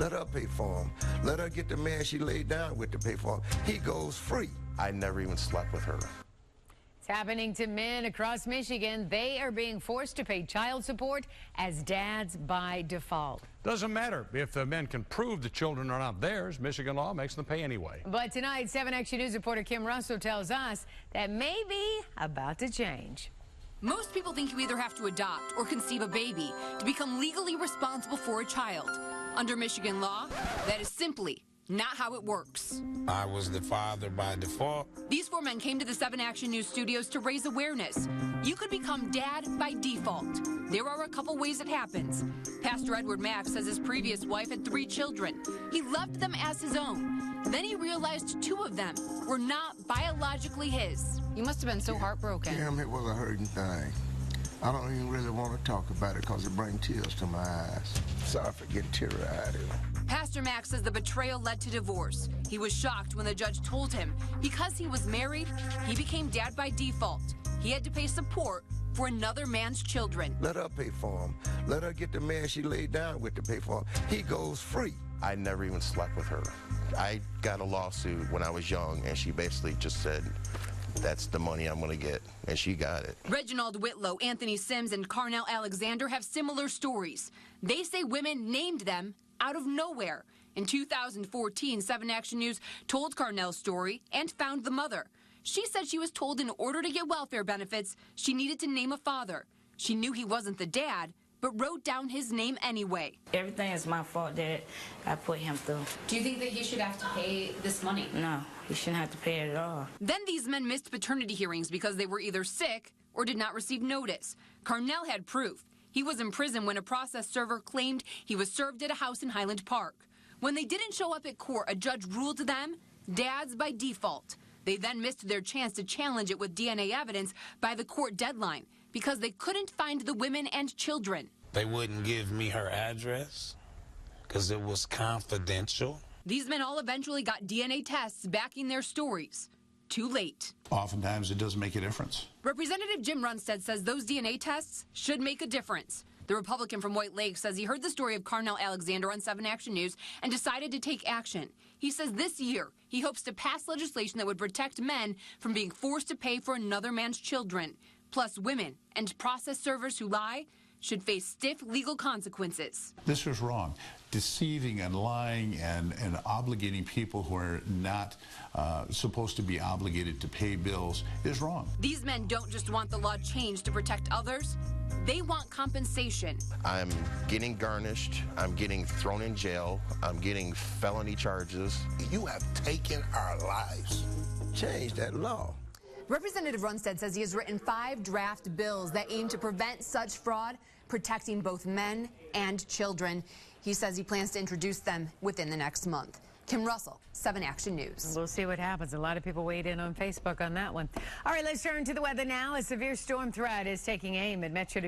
Let her pay for him. Let her get the man she laid down with to pay for him. He goes free. I never even slept with her. It's happening to men across Michigan. They are being forced to pay child support as dads by default. Doesn't matter if the men can prove the children are not theirs. Michigan law makes them pay anyway. But tonight, 7 Action News reporter Kim Russell tells us that may be about to change. Most people think you either have to adopt or conceive a baby to become legally responsible for a child. Under Michigan law, that is simply not how it works. I was the father by default. These 4 men came to the 7 Action News studios to raise awareness. You could become dad by default. There are a couple ways it happens. Pastor Edward Mack says his previous wife had 3 children. He loved them as his own. Then he realized 2 of them were not biologically his. You must have been so heartbroken. Damn, it was a hurting thing. I don't even really want to talk about it because it brings tears to my eyes. Sorry for getting teary-eyed. Pastor Mack says the betrayal led to divorce. He was shocked when the judge told him because he was married, he became dad by default. He had to pay support for another man's children. Let her pay for him. Let her get the man she laid down with to pay for him. He goes free. I never even slept with her. I got a lawsuit when I was young, and she basically just said, that's the money I'm going to get, and she got it. Reginald Whitlow, Anthony Sims, and Carnell Alexander have similar stories. They say women named them out of nowhere. In 2014, 7 Action News told Carnell's story and found the mother. She said she was told in order to get welfare benefits, she needed to name a father. She knew he wasn't the dad, but wrote down his name anyway. Everything is my fault that I put him through. Do you think that he should have to pay this money? No, he shouldn't have to pay it at all. Then these men missed paternity hearings because they were either sick or did not receive notice. Carnell had proof. He was in prison when a process server claimed he was served at a house in Highland Park. When they didn't show up at court, a judge ruled them dads by default. They then missed their chance to challenge it with DNA evidence by the court deadline because they couldn't find the women and children. They wouldn't give me her address because it was confidential. These men all eventually got DNA tests backing their stories. Too late. Oftentimes, it doesn't make a difference. Representative Jim Runstead says those DNA tests should make a difference. The Republican from White Lake says he heard the story of Carnell Alexander on 7 Action News and decided to take action. He says this year he hopes to pass legislation that would protect men from being forced to pay for another man's children. Plus, women and process servers who lie should face stiff legal consequences. This is wrong. Deceiving and lying and obligating people who are not supposed to be obligated to pay bills is wrong. These men don't just want the law changed to protect others. They want compensation. I'm getting garnished. I'm getting thrown in jail. I'm getting felony charges. You have taken our lives. Change that law. Representative Runstead says he has written 5 draft bills that aim to prevent such fraud, protecting both men and children. He says he plans to introduce them within the next month. Kim Russell, 7 Action News. We'll see what happens. A lot of people weighed in on Facebook on that one. All right, let's turn to the weather now. A severe storm threat is taking aim at Metro